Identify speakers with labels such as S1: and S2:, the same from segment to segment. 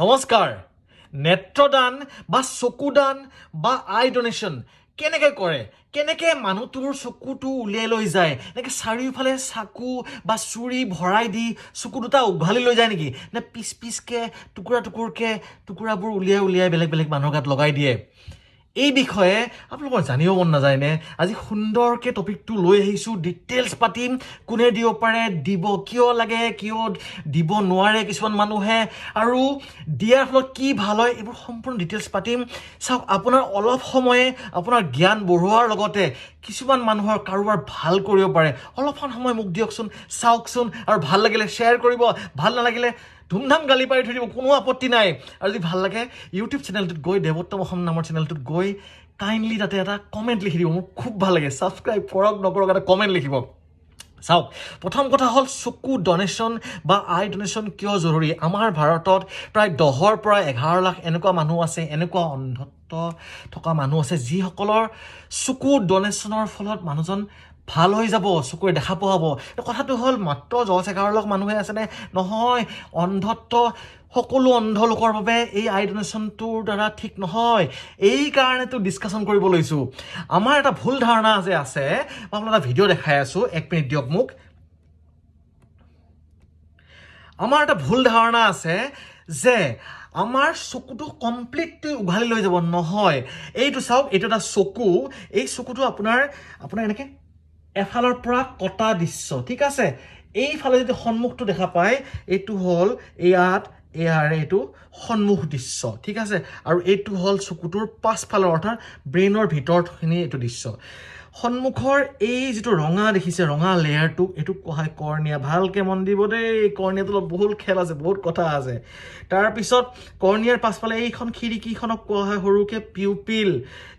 S1: নমস্কাৰ নেত্ৰদান বা চকুদান বা আই ডোনেশ্যন কেনেকৈ কৰে কেনেকৈ মানুহটোৰ চকুটো উলিয়াই লৈ যায় এনেকৈ চাৰিওফালে চাকু বা চুৰি ভৰাই দি চকু দুটা উঘালি লৈ যায় নেকি নে পিচ পিচকৈ টুকুৰাকৈ টুকুৰাবোৰ উলিয়াই বেলেগ বেলেগ মানুহৰ গাত লগাই দিয়ে এই বিষয়ে আপোনালোকৰ জানিব মন নাযায়নে আজি সুন্দৰকৈ টপিকটো লৈ আহিছোঁ ডিটেইলছ পাতিম কোনে দিব পাৰে দিব কিয় লাগে কিয় দিব নোৱাৰে কিছুমান মানুহে আৰু দিয়াৰ ফলত কি ভাল হয় এইবোৰ সম্পূৰ্ণ ডিটেইলছ পাতিম চাওক আপোনাৰ অলপ সময়ে আপোনাৰ জ্ঞান বঢ়োৱাৰ লগতে কিছুমান মানুহৰ কাৰোবাৰ ভাল কৰিব পাৰে অলপমান সময় মোক দিয়কচোন চাওকচোন আৰু ভাল লাগিলে শ্বেয়াৰ কৰিব ভাল নালাগিলে ধুমধাম গালি পাৰি থৈ দিব কোনো আপত্তি নাই আৰু যদি ভাল লাগে ইউটিউব চেনেলটোত গৈ দেৱোত্তম অসম নামৰ চেনেলটোত গৈ কাইণ্ডলি তাতে এটা কমেণ্ট লিখি দিব মোক খুব ভাল লাগে ছাবস্ক্ৰাইব কৰক নকৰক এটা কমেণ্ট লিখিব চাওক প্ৰথম কথা হ'ল চকু ডনেশ্যন বা আই ডনেশ্যন কিয় জৰুৰী আমাৰ ভাৰতত প্ৰায় 10ৰ পৰা 11 লাখ এনেকুৱা মানুহ আছে এনেকুৱা অন্ধত্ব থকা মানুহ আছে যিসকলৰ চকু ডনেশ্যনৰ ফলত মানুহজন ভাল হৈ যাব চকুৰে দেখা পোৱা হ'ব কথাটো হ'ল মাত্ৰ 10-11 লাখ মানুহে আছেনে নহয় অন্ধত্ব সকলো অন্ধ লোকৰ বাবে এই আই ডনেশ্যনটোৰ দ্বাৰা ঠিক নহয় এই কাৰণেতো ডিছকাশ্যন কৰিব লৈছোঁ আমাৰ এটা ভুল ধাৰণা যে আছে মই আপোনাক এটা ভিডিঅ' দেখাই আছোঁ 1 মিনিট দিয়ক মোক আমাৰ এটা ভুল ধাৰণা আছে যে আমাৰ চকুটো কমপ্লিটলি উঘালি লৈ যাব নহয় এইটো চাওক এইটো এটা চকু এই চকুটো আপোনাৰ এনেকৈ এফালৰ পৰা কটা দৃশ্য ঠিক আছে এইফালে যদি সন্মুখটো দেখা পায় এইটো হ'ল ইয়াৰে এইটো সন্মুখ দৃশ্য ঠিক আছে আৰু এইটো হ'ল চকুটোৰ পাছফালৰ অৰ্থাৎ ব্ৰেইনৰ ভিতৰখিনি এইটো দৃশ্য সন্মুখৰ এই যিটো ৰঙা দেখিছে ৰঙা লেয়াৰটো এইটো কোৱা হয় কৰ্ণিয়া ভালকৈ মন দিব দেই কৰ্ণিয়াটোত বহুত খেল আছে বহুত কথা আছে তাৰপিছত কৰ্ণিয়াৰ পাছফালে এইখন খিৰিকীখনক কোৱা হয় সৰুকৈ পিউপিল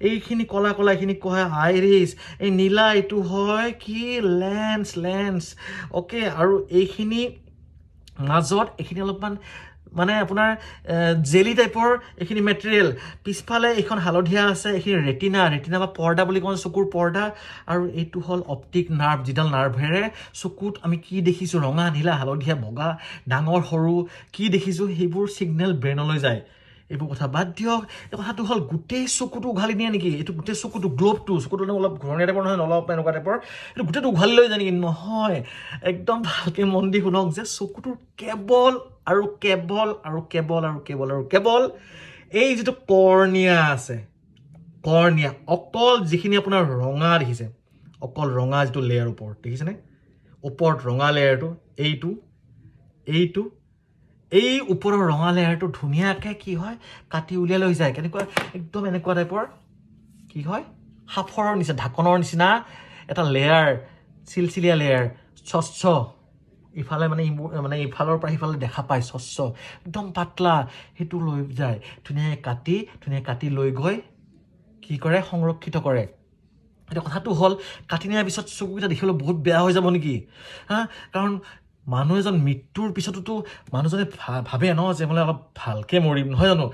S1: এইখিনি কলা এইখিনি কোৱা হয় আইৰিছ এই নীলা এইটো হয় কি লেন্স অ'কে আৰু এইখিনি মাজত এইখিনি অলপমান মানে আপোনাৰ জেলি টাইপৰ এইখিনি মেটেৰিয়েল পিছফালে এইখন হালধীয়া আছে এইখিনি ৰেটিনা বা পৰ্দা বুলি কওঁ চকুৰ পৰ্দা আৰু এইটো হ'ল অপটিক নাৰ্ভ যিডাল নাৰ্ভেৰে চকুত আমি কি দেখিছোঁ ৰঙা নীলা হালধীয়া বগা ডাঙৰ সৰু কি দেখিছোঁ সেইবোৰ ছিগনেল ব্ৰেইনলৈ যায় এইবোৰ কথা বাদ দিয়ক এই কথাটো হ'ল গোটেই চকুটো উঘালি নিয়ে নেকি এইটো গোটেই চকুটো গ্ল'বটো চকুটো অলপ ঘূৰণীয়া টাইপৰ নহয় অলপ এনেকুৱা টাইপৰ এইটো গোটেইটো উঘালি লৈ যায় নেকি নহয় একদম ভালকৈ মন দি শুনক যে চকুটোৰ কেৱল এই যিটো কৰ্ণিয়া আছে কৰ্ণিয়া অকল যিখিনি আপোনাৰ ৰঙা দেখিছে অকল ৰঙা যিটো লেয়াৰ ওপৰত দেখিছেনে ওপৰত ৰঙা লেয়াৰটো এইটো এই ওপৰৰ ৰঙা লেয়াৰটো ধুনীয়াকৈ কি হয় কাটি উলিয়াই লৈ যায় কেনেকুৱা একদম এনেকুৱা টাইপৰ কি হয় সাফৰৰ নিচিনা ঢাকনৰ নিচিনা এটা লেয়াৰ চিলচিলীয়া লেয়াৰ স্বচ্ছ ইফালে মানে ইফালৰ পৰা সিফালে দেখা পায় স্বচ্ছ একদম পাতলা সেইটো লৈ যায় ধুনীয়াকৈ কাটি লৈ গৈ কি কৰে সংৰক্ষিত কৰে এতিয়া কথাটো হ'ল কাটি নিয়াৰ পিছত চকুকেইটা দেখিবলৈ বহুত বেয়া হৈ যাব নেকি কাৰণ মানুহ এজন মৃত্যুৰ পিছতোতো মানুহজনে ভাবে ন যে মানে অলপ ভালকৈ মৰিম নহয় জানো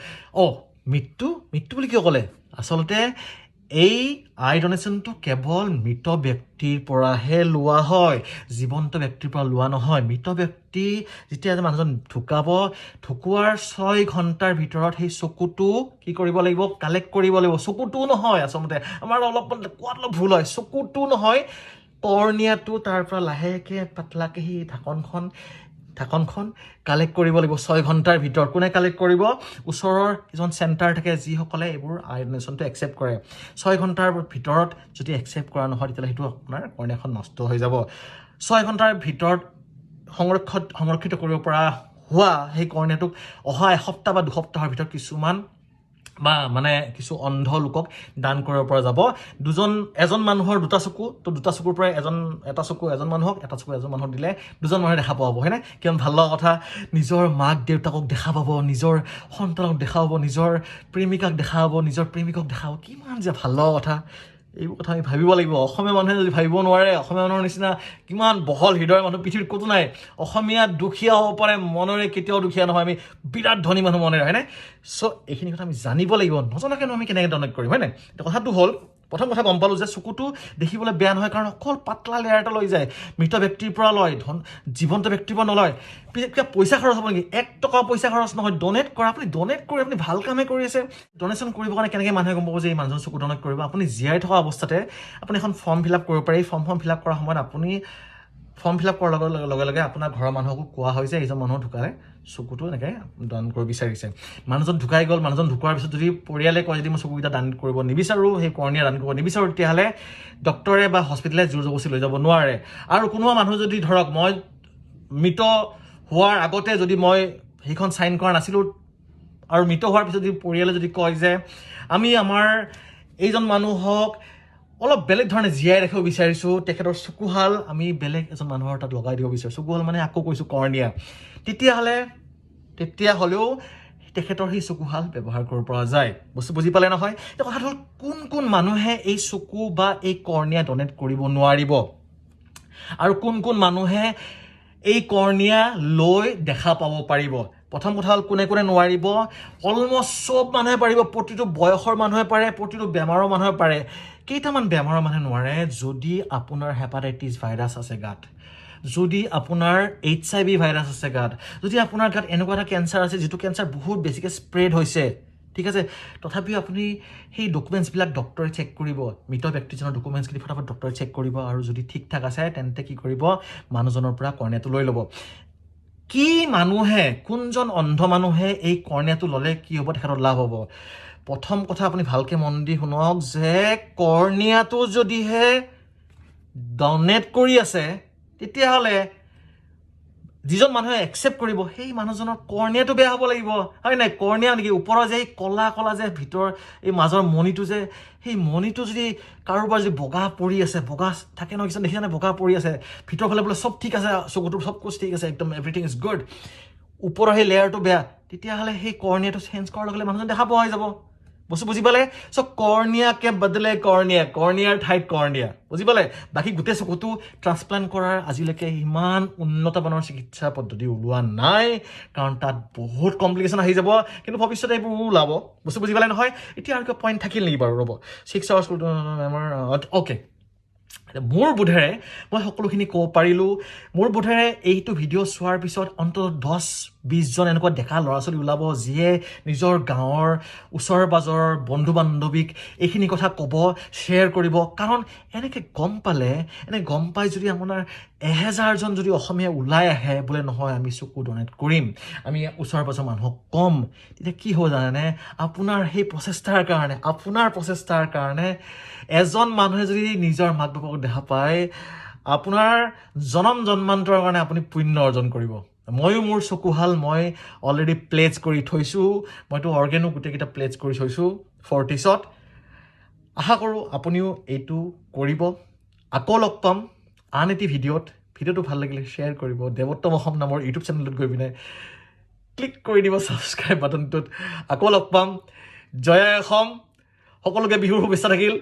S1: মৃত্যু বুলি কিয় ক'লে আচলতে এই আই ডনেশ্যনটো কেৱল মৃত ব্যক্তিৰ পৰাহে লোৱা হয় জীৱন্ত ব্যক্তিৰ পৰা লোৱা নহয় মৃত ব্যক্তি যেতিয়া মানুহজন ঢুকোৱাৰ 6 ঘণ্টাৰ ভিতৰত সেই চকুটো কি কৰিব লাগিব কালেক্ট কৰিব লাগিব চকুটো নহয় আচলতে আমাৰ অলপমান কোৱাত অলপ ভুল হয় চকুটো নহয় কৰ্ণিয়াটো তাৰ পৰা লাহেকৈ পাতলাকৈ সেই ঢাকনখন কালেক্ট কৰিব লাগিব 6 ঘণ্টাৰ ভিতৰত কোনে কালেক্ট কৰিব ওচৰৰ কিছুমান চেণ্টাৰ থাকে যিসকলে এইবোৰ আই ডনেশ্যনটো একচেপ্ট কৰে 6 ঘণ্টাৰ ভিতৰত যদি একচেপ্ট কৰা নহয় তেতিয়াহ'লে সেইটো আপোনাৰ কৰ্ণিয়াখন নষ্ট হৈ যাব 6 ঘণ্টাৰ ভিতৰত সংৰক্ষিত কৰিব পৰা হোৱা সেই কৰ্ণিয়াটোক অহা এসপ্তাহ বা 2 সপ্তাহৰ ভিতৰত কিছুমান বা মানে কিছু অন্ধ লোকক দান কৰিব পৰা যাব এজন মানুহৰ 2টা চকু তো 2টা চকুৰ পৰা এটা চকু এজন মানুহক এটা চকু এজন মানুহক দিলে 2জন মানুহে দেখা পোৱা হ'ব হয়নে কিমান ভাল লগা কথা নিজৰ মাক দেউতাকক দেখা পাব নিজৰ সন্তানক দেখা পাব নিজৰ প্ৰেমিকাক দেখা পাব নিজৰ প্ৰেমিকক দেখা পাব কিমান যে ভাল লগা কথা এইবোৰ কথা আমি ভাবিব লাগিব অসমীয়া মানুহে যদি ভাবিব নোৱাৰে অসমীয়া মানুহৰ নিচিনা কিমান বহল হৃদয়ৰ মানুহ পৃথিৱীত ক'তো নাই অসমীয়া দুখীয়া হ'ব পাৰে মনেৰে কেতিয়াও দুখীয়া নহয় আমি বিৰাট ধনী মানুহ মনেৰে হয়নে চ' এইখিনি কথা আমি জানিব লাগিব নজনাকেনো আমি কেনেকৈ ডনেট কৰিম হয়নে এতিয়া কথাটো হ'ল প্ৰথম কথা গম পালোঁ যে চকুটো দেখিবলৈ বেয়া নহয় কাৰণ অকল পাতলা লেয়াৰ এটা লৈ যায় মৃত ব্যক্তিৰ পৰা লয় জীৱন্ত ব্যক্তিৰ পৰা নলয় পিছত কিবা পইচা খৰচ হ'ব নেকি 1 টকা পইচা খৰচ নহয় ডনেট কৰা আপুনি ডনেট কৰি আপুনি ভাল কামেই কৰি আছে ডনেশ্যন কৰিবৰ কাৰণে কেনেকৈ মানুহে গম পাব যে এই মানুহজন চকু ডনেট কৰিব আপুনি জীয়াই থকা অৱস্থাতে আপুনি এখন ফৰ্ম ফিল আপ কৰিব পাৰি ফৰ্ম ফিল আপ কৰাৰ সময়ত আপুনি ফৰ্ম ফিল আপ কৰাৰ লগে লগে আপোনাৰ ঘৰৰ মানুহকো কোৱা হয় যে এইজন মানুহ ঢুকালে চকুটো এনেকৈ দান কৰিব বিচাৰিছে মানুহজন ঢুকাই গ'ল মানুহজন ঢুকোৱাৰ পিছত যদি পৰিয়ালে কয় যদি মই চকুকেইটা দান কৰিব নিবিচাৰোঁ সেই কৰ্ণিয়া দান কৰিব নিবিচাৰোঁ তেতিয়াহ'লে ডক্টৰে বা হস্পিটেলে জোৰ জবৰদস্তি লৈ যাব নোৱাৰে আৰু কোনোবা মানুহ যদি ধৰক মই মৃত হোৱাৰ আগতে যদি মই সেইখন চাইন কৰা নাছিলোঁ আৰু মৃত হোৱাৰ পিছত যদি পৰিয়ালে যদি কয় যে আমি আমাৰ এইজন মানুহক অলপ বেলেগ ধৰণে জীয়াই ৰাখিব বিচাৰিছোঁ তেখেতৰ চকুহাল আমি বেলেগ এজন মানুহৰ তাত লগাই দিব বিচাৰোঁ চকুহাল মানে আকৌ কৈছোঁ কৰ্ণিয়া তেতিয়াহ'লেও তেখেতৰ সেই চকুহাল ব্যৱহাৰ কৰিব পৰা যায় বস্তু বুজি পালে নহয় এতিয়া কথাটো হ'ল কোন মানুহে এই চকু বা এই কৰ্ণিয়া ডনেট কৰিব নোৱাৰিব আৰু কোন মানুহে এই কৰ্ণিয়া লৈ দেখা পাব পাৰিব প্ৰথম কথা হ'ল কোনে নোৱাৰিব অলমষ্ট চব মানুহে পাৰিব প্ৰতিটো বয়সৰ মানুহে পাৰে প্ৰতিটো বেমাৰৰ মানুহে পাৰে কেইটামান বেমাৰৰ মানুহে নোৱাৰে যদি আপোনাৰ হেপাটাইটিছ ভাইৰাছ আছে গাত যদি আপোনাৰ HIV ভাইৰাছ আছে গাত যদি আপোনাৰ গাত এনেকুৱা এটা কেঞ্চাৰ আছে যিটো কেঞ্চাৰ বহুত বেছিকৈ স্প্ৰেড হৈছে ঠিক আছে তথাপিও আপুনি সেই ডকুমেণ্টছবিলাক ডক্টৰে চেক কৰিব মৃত ব্যক্তিজনৰ ডকুমেণ্টছখিনি ফটাফট ডক্টৰে চেক কৰিব আৰু যদি ঠিক ঠাক আছে তেন্তে কি কৰিব মানুহজনৰ পৰা কৰ্ণিয়াটো লৈ ল'ব কি মানুহে কোনজন অন্ধ মানুহে এই কৰ্ণিয়াটো ল'লে কি হ'ব তেখেতৰ লাভ হ'ব প্ৰথম কথা আপুনি ভালকৈ মন দি শুনক যে কৰ্ণিয়াটো যদিহে ডনেট কৰি আছে তেতিয়াহ'লে যিজন মানুহে একচেপ্ট কৰিব সেই মানুহজনৰ কৰ্ণিয়াটো বেয়া হ'ব লাগিব হয় নাই কৰ্ণিয়া নেকি ওপৰৰ যে এই কলা যে ভিতৰ এই মাজৰ মণিটো যে সেই মণিটো যদি কাৰোবাৰ যদি বগা পৰি আছে বগা থাকে ন কিছুমান দেখিছানে বগা পৰি আছে ভিতৰ ফালে বোলে চব ঠিক আছে চকুটোৰ চব কুছ ঠিক আছে একদম এভৰিথিং ইজ গুড ওপৰৰ সেই লেয়াৰটো বেয়া তেতিয়াহ'লে সেই কৰ্ণিয়াটো চেঞ্জ কৰাৰ লগে লগে মানুহজন দেখা পোৱা হৈ যাব বস্তু বুজি পালে চ' কৰ্ণিয়াকে বদলে কৰ্ণিয়াৰ ঠাইত কৰ্ণিয়া বুজি পালে বাকী গোটেই চকুটো ট্ৰান্সপ্লাণ্ট কৰাৰ আজিলৈকে ইমান উন্নত মানৰ চিকিৎসা পদ্ধতি ওলোৱা নাই কাৰণ তাত বহুত কমপ্লিকেশ্যন আহি যাব কিন্তু ভৱিষ্যতে এইবোৰ ওলাব বস্তু বুজি পালে নহয় এতিয়া আৰু কিবা পইণ্ট থাকিল নেকি বাৰু ৰ'ব 6 আৱাৰ্ছ আমাৰ অ'কে মোৰ বোধেৰে মই সকলোখিনি ক'ব পাৰিলোঁ মোৰ বোধেৰে এইটো ভিডিঅ' চোৱাৰ পিছত অন্ততঃ 10-20জন এনেকুৱা ডেকা ল'ৰা ছোৱালী ওলাব যিয়ে নিজৰ গাঁৱৰ ওচৰ পাজৰ বন্ধু বান্ধৱীক এইখিনি কথা ক'ব শ্বেয়াৰ কৰিব কাৰণ এনেকৈ গম পাই যদি আপোনাৰ 1000জন যদি অসমীয়া ওলাই আহে বোলে নহয় আমি চকু ডনেট কৰিম আমি ওচৰ পাজৰ মানুহক ক'ম তেতিয়া কি হ'ব জানেনে আপোনাৰ প্ৰচেষ্টাৰ কাৰণে এজন মানুহে যদি নিজৰ মাক বাপেকক দেখা পায় আপোনাৰ জন্মান্তৰৰ কাৰণে আপুনি পুণ্য অৰ্জন কৰিব ময়ো মোৰ চকুহাল মই অলৰেডি প্লেজ কৰি থৈছোঁ মইতো অৰ্গেনো গোটেইকেইটা প্লেজ কৰি থৈছোঁ ফৰ্টিছত আশা কৰোঁ আপুনিও এইটো কৰিব আকৌ লগ পাম আন এটি ভিডিঅ'টো ভাল লাগিলে শ্বেয়াৰ কৰিব দেৱোত্তম অসম নামৰ ইউটিউব চেনেলত গৈ পিনে ক্লিক কৰি দিব ছাবস্ক্ৰাইব বাটনটোত আকৌ লগ পাম জয় অসম সকলোকে বিহুৰ শুভেচ্ছা থাকিল